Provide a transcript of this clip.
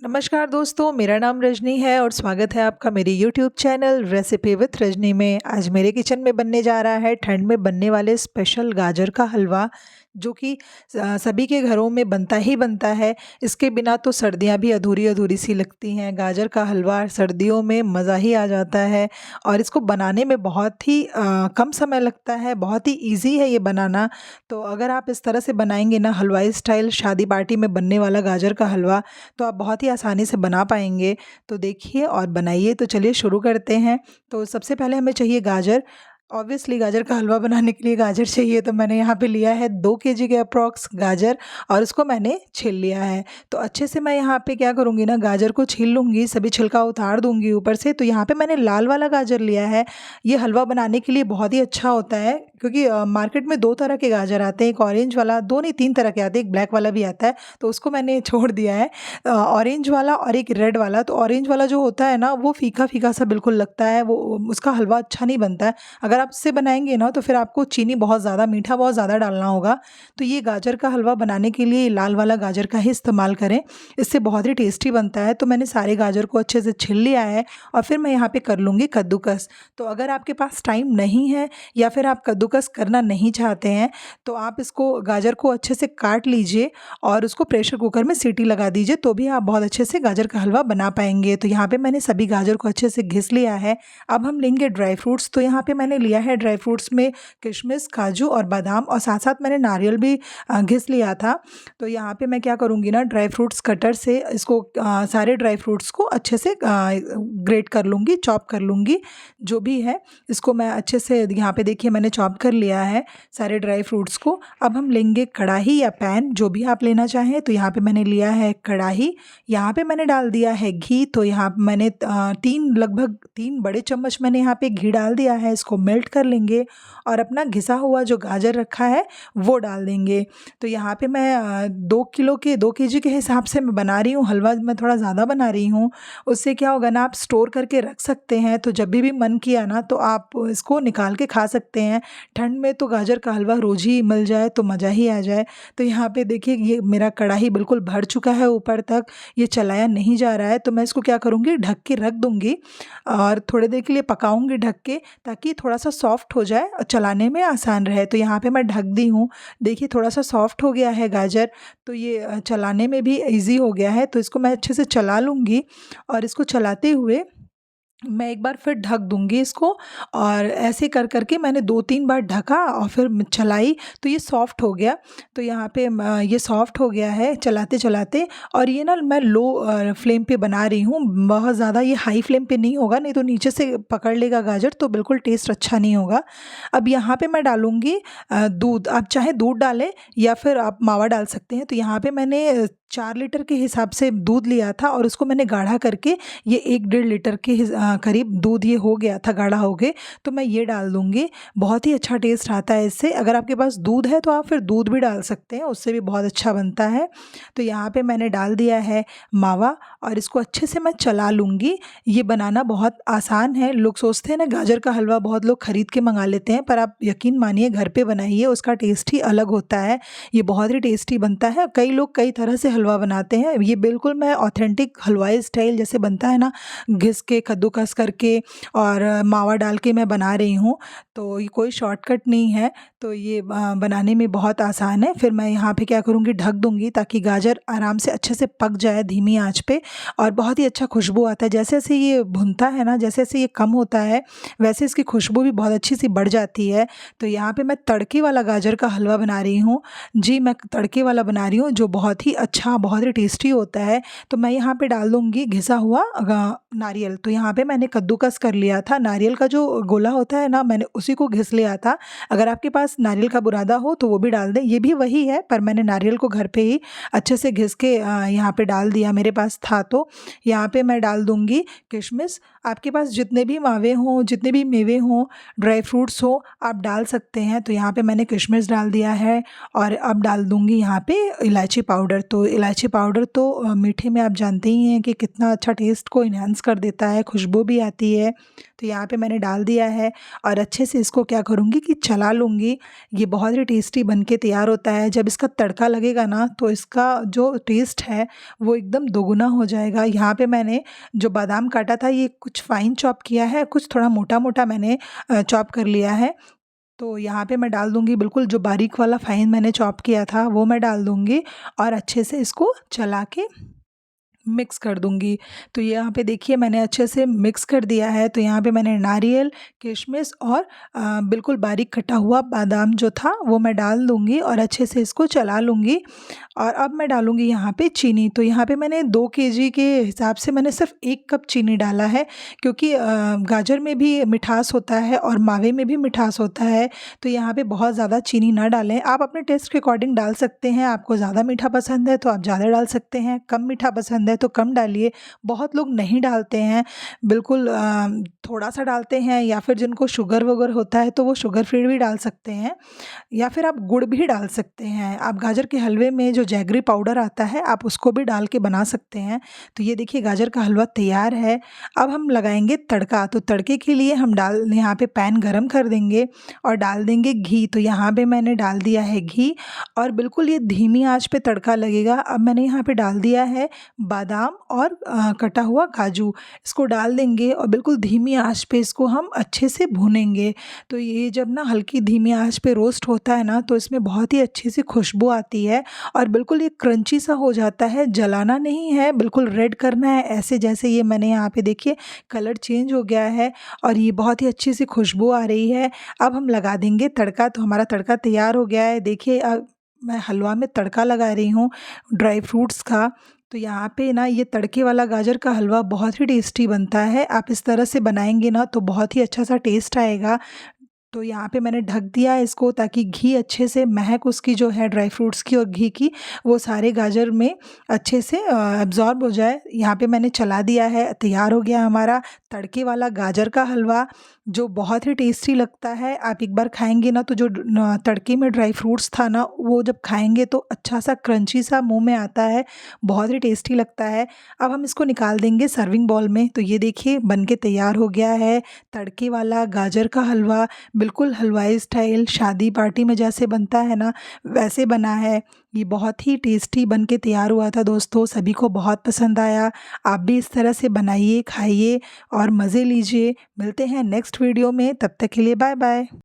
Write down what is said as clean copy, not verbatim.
नमस्कार दोस्तों, मेरा नाम रजनी है और स्वागत है आपका मेरे YouTube channel recipe with Rajni में। आज मेरे किचन में बनने जा रहा है ठंड में बनने वाले स्पेशल गाजर का हलवा, जो कि सभी के घरों में बनता ही बनता है। इसके बिना तो सर्दियां भी अधूरी अधूरी सी लगती हैं। गाजर का हलवा सर्दियों में मज़ा ही आ जाता है और इसको बनाने में बहुत ही कम समय लगता है, बहुत ही ईजी है ये बनाना। तो अगर आप इस तरह से बनाएंगे ना, हलवाई स्टाइल शादी पार्टी में बनने वाला गाजर का हलवा, तो आप बहुत ही आसानी से बना पाएंगे। तो देखिए और बनाइए। तो चलिए शुरू करते हैं। तो सबसे पहले हमें चाहिए गाजर। ऑब्वियसली गाजर का हलवा बनाने के लिए गाजर चाहिए, तो मैंने यहाँ पे लिया है 2 केजी के अप्रॉक्स गाजर और उसको मैंने छील लिया है। तो अच्छे से मैं यहाँ पे क्या करूँगी ना, गाजर को छील लूँगी, सभी छिलका उतार दूँगी ऊपर से। तो यहाँ पे मैंने लाल वाला गाजर लिया है। ये हलवा बनाने के लिए बहुत ही अच्छा होता है, क्योंकि मार्केट में 2 तरह के गाजर आते हैं, एक ऑरेंज वाला, 2 नहीं 3 तरह के आते हैं, एक ब्लैक वाला भी आता है, तो उसको मैंने छोड़ दिया है। ऑरेंज वाला और एक रेड वाला। तो ऑरेंज वाला जो होता है ना, वो फीका फीका सा बिल्कुल लगता है, वो उसका हलवा अच्छा नहीं बनता है। अगर आप इससे बनाएंगे ना, तो फिर आपको चीनी बहुत ज़्यादा, मीठा बहुत ज़्यादा डालना होगा। तो ये गाजर का हलवा बनाने के लिए लाल वाला गाजर का ही इस्तेमाल करें, इससे बहुत ही टेस्टी बनता है। तो मैंने सारे गाजर को अच्छे से छील लिया है और फिर मैं यहाँ पे कर लूँगी कद्दूकस। तो अगर आपके पास टाइम नहीं है या फिर आप कद्दूकस करना नहीं चाहते हैं, तो आप इसको गाजर को अच्छे से काट लीजिए और उसको प्रेशर कुकर में सीटी लगा दीजिए, तो भी आप बहुत अच्छे से गाजर का हलवा बना पाएंगे। तो यहाँ पे मैंने सभी गाजर को अच्छे से घिस लिया है। अब हम लेंगे ड्राई फ्रूट्स। तो यहाँ पे मैंने लिया है ड्राई फ्रूट्स में किशमिश, काजू और बादाम, और साथ साथ मैंने नारियल भी घिस लिया था। तो यहाँ पे मैं क्या करूँगी ना, ड्राई फ्रूट्स कटर से इसको सारे ड्राई फ्रूट्स को अच्छे से ग्रेट कर लूँगी, चॉप कर लूँगी। जो भी है इसको मैं अच्छे से, यहाँ पे देखिए मैंने चॉप कर लिया है सारे ड्राई फ्रूट्स को। अब हम लेंगे कढ़ाई या पैन, जो भी आप लेना चाहें। तो यहाँ पे मैंने लिया है कढ़ाई, यहाँ पे मैंने डाल दिया है घी। तो यहाँ पे मैंने लगभग 3 बड़े चम्मच मैंने यहाँ पे घी डाल दिया है। इसको मेल्ट कर लेंगे और अपना घिसा हुआ जो गाजर रखा है वो डाल देंगे। तो यहाँ पे मैं 2 केजी के हिसाब से मैं बना रही हूँ हलवा, मैं थोड़ा ज़्यादा बना रही हूँ। उससे क्या होगा ना, आप स्टोर करके रख सकते हैं, तो जब भी मन किया ना, तो आप इसको निकाल के खा सकते हैं। ठंड में तो गाजर का हलवा रोज़ ही मिल जाए तो मज़ा ही आ जाए। तो यहाँ पे देखिए ये मेरा कढ़ाई बिल्कुल भर चुका है ऊपर तक, ये चलाया नहीं जा रहा है। तो मैं इसको क्या करूँगी, ढक के रख दूँगी और थोड़ी देर के लिए पकाऊँगी ढक के, ताकि थोड़ा सा सॉफ्ट हो जाए और चलाने में आसान रहे। तो यहाँ पे मैं ढक दी हूँ। देखिए थोड़ा सा सॉफ्ट हो गया है गाजर, तो ये चलाने में भी ईज़ी हो गया है। तो इसको मैं अच्छे से चला लूँगी और इसको चलाते हुए मैं एक बार फिर ढक दूँगी इसको, और ऐसे कर कर के मैंने 2-3 बार ढका और फिर चलाई, तो ये सॉफ्ट हो गया। तो यहाँ पे ये सॉफ्ट हो गया है चलाते-चलाते। और ये ना मैं लो फ्लेम पे बना रही हूँ, बहुत ज़्यादा ये हाई फ्लेम पे नहीं होगा, नहीं तो नीचे से पकड़ लेगा गाजर, तो बिल्कुल टेस्ट अच्छा नहीं होगा। अब यहाँ पे मैं डालूँगी दूध। आप चाहे दूध डालें या फिर आप मावा डाल सकते हैं। तो यहाँ पे मैंने 4 लीटर के हिसाब से दूध लिया था और उसको मैंने गाढ़ा करके, ये 1 डेढ़ लीटर के करीब दूध ये हो गया था गाढ़ा हो गए। तो मैं ये डाल दूँगी, बहुत ही अच्छा टेस्ट आता है इससे। अगर आपके पास दूध है तो आप फिर दूध भी डाल सकते हैं, उससे भी बहुत अच्छा बनता है। तो यहाँ पे मैंने डाल दिया है मावा और इसको अच्छे से मैं चला लूँगी। ये बनाना बहुत आसान है। लोग सोचते हैं ना गाजर का हलवा बहुत लोग खरीद के मंगा लेते हैं, पर आप यकीन मानिए घर पे बनाइए, उसका टेस्ट ही अलग होता है। ये बहुत ही टेस्टी बनता है। कई लोग कई तरह से हलवा बनाते हैं, ये बिल्कुल मैं ऑथेंटिक हलवाई स्टाइल जैसे बनता है ना, घिस के कद्दूकस करके और मावा डाल के मैं बना रही हूँ। तो ये कोई शॉर्टकट नहीं है, तो ये बनाने में बहुत आसान है। फिर मैं यहाँ पे क्या करूँगी, ढक दूँगी ताकि गाजर आराम से अच्छे से पक जाए धीमी आंच पे, और बहुत ही अच्छा खुशबू आता है। जैसे जैसे ये भुनता है ना, जैसे जैसे ये कम होता है, वैसे इसकी खुशबू भी बहुत अच्छी सी बढ़ जाती है। तो यहाँ पे मैं तड़के वाला गाजर का हलवा बना रही हूँ। जी, मैं तड़के वाला बना रही हूँ, जो बहुत ही अच्छा, बहुत ही टेस्टी होता है। तो मैं यहाँ पे डाल दूँगी घिसा हुआ नारियल। तो यहाँ पे मैंने कद्दूकस कर लिया था, नारियल का जो गोला होता है ना, मैंने उसी को घिस लिया था। अगर आपके पास नारियल का बुरादा हो तो वो भी डाल दें, ये भी वही है, पर मैंने नारियल को घर पे ही अच्छे से घिस के यहाँ पे डाल दिया, मेरे पास था। तो यहाँ पे मैं डाल दूँगी किशमिश। आपके पास जितने भी मावे हों, जितने भी मेवे हों, ड्राई फ्रूट्स हो, आप डाल सकते हैं। तो यहाँ पे मैंने किशमिश डाल दिया है और अब डाल दूँगी यहाँ पे इलायची पाउडर। तो इलायची पाउडर तो मीठे में आप जानते ही हैं कि कितना अच्छा टेस्ट को इन्हांस कर देता है, खुशबू भी आती है। तो यहाँ पे मैंने डाल दिया है और अच्छे से इसको क्या करूँगी कि चला लूँगी। ये बहुत ही टेस्टी बन के तैयार होता है। जब इसका तड़का लगेगा ना तो इसका जो टेस्ट है वो एकदम दोगुना हो जाएगा। यहाँ पे मैंने जो बादाम काटा था ये कुछ फाइन चॉप किया है, कुछ थोड़ा मोटा-मोटा मैंने चॉप कर लिया है। तो यहाँ पे मैं डाल दूँगी बिल्कुल जो बारीक वाला फाइन मैंने चॉप किया था वो मैं डाल दूँगी और अच्छे से इसको चला के मिक्स कर दूँगी। तो यहाँ पे देखिए मैंने अच्छे से मिक्स कर दिया है। तो यहाँ पे मैंने नारियल, किशमिश और बिल्कुल बारीक कटा हुआ बादाम जो था वो मैं डाल दूँगी और अच्छे से इसको चला लूँगी। और अब मैं डालूँगी यहाँ पे चीनी। तो यहाँ पे मैंने 2 केजी के हिसाब से मैंने सिर्फ़ 1 कप चीनी डाला है, क्योंकि गाजर में भी मिठास होता है और मावे में भी मिठास होता है। तो यहाँ पे बहुत ज़्यादा चीनी ना डालें, आप अपने टेस्ट के अकॉर्डिंग डाल सकते हैं। आपको ज़्यादा मीठा पसंद है तो आप ज़्यादा डाल सकते हैं, कम मीठा पसंद है तो कम डालिए। बहुत लोग नहीं डालते हैं, बिल्कुल थोड़ा-सा डालते हैं, या फिर जिनको शुगर वुगर होता है तो वो शुगर फ्री भी डाल सकते हैं, या फिर आप गुड़ भी डाल सकते हैं। आप गाजर के हलवे में जो जैगरी पाउडर आता है आप उसको भी डाल के बना सकते हैं। तो ये देखिए गाजर का हलवा तैयार है। अब हम लगाएँगे तड़का। तो तड़के के लिए हम यहाँ पे पैन गरम कर देंगे और डाल देंगे घी। तो यहाँ पे मैंने डाल दिया है घी और बिल्कुल ये धीमी आँच पे तड़का लगेगा। अब मैंने यहाँ पे डाल दिया है बादाम और कटा हुआ काजू, इसको डाल देंगे और बिल्कुल धीमी आँच पे इसको हम अच्छे से भूनेंगे। तो ये जब ना हल्की धीमी आँच पे रोस्ट होता है ना तो इसमें बहुत ही अच्छी सी खुशबू आती है और बिल्कुल ये क्रंची सा हो जाता है। जलाना नहीं है, बिल्कुल रेड करना है, ऐसे जैसे ये मैंने यहाँ पे देखिए कलर चेंज हो गया है और ये बहुत ही अच्छी सी खुशबू आ रही है। अब हम लगा देंगे तड़का। तो हमारा तड़का तैयार हो गया है। देखिए अब मैं हलवा में तड़का लगा रही हूँ ड्राई फ्रूट्स का। तो यहाँ पे ना ये तड़के वाला गाजर का हलवा बहुत ही टेस्टी बनता है। आप इस तरह से बनाएँगे ना तो बहुत ही अच्छा सा टेस्ट आएगा। तो यहाँ पे मैंने ढक दिया है इसको ताकि घी अच्छे से महक उसकी जो है ड्राई फ्रूट्स की और घी की वो सारे गाजर में अच्छे से एब्ज़ॉर्ब हो जाए। यहाँ पे मैंने चला दिया है। तैयार हो गया हमारा तड़के वाला गाजर का हलवा, जो बहुत ही टेस्टी लगता है। आप एक बार खाएँगे ना तो जो तड़के में ड्राई फ्रूट्स था ना वो जब खाएँगे तो अच्छा सा क्रंची सा मुँह में आता है, बहुत ही टेस्टी लगता है। अब हम इसको निकाल देंगे सर्विंग बाउल में। तो ये देखिए बन के तैयार हो गया है तड़के वाला गाजर का हलवा। बिल्कुल हलवाई स्टाइल शादी पार्टी में जैसे बनता है ना वैसे बना है। ये बहुत ही टेस्टी बन के तैयार हुआ था दोस्तों, सभी को बहुत पसंद आया। आप भी इस तरह से बनाइए, खाइए और मज़े लीजिए। मिलते हैं नेक्स्ट वीडियो में, तब तक के लिए बाय बाय।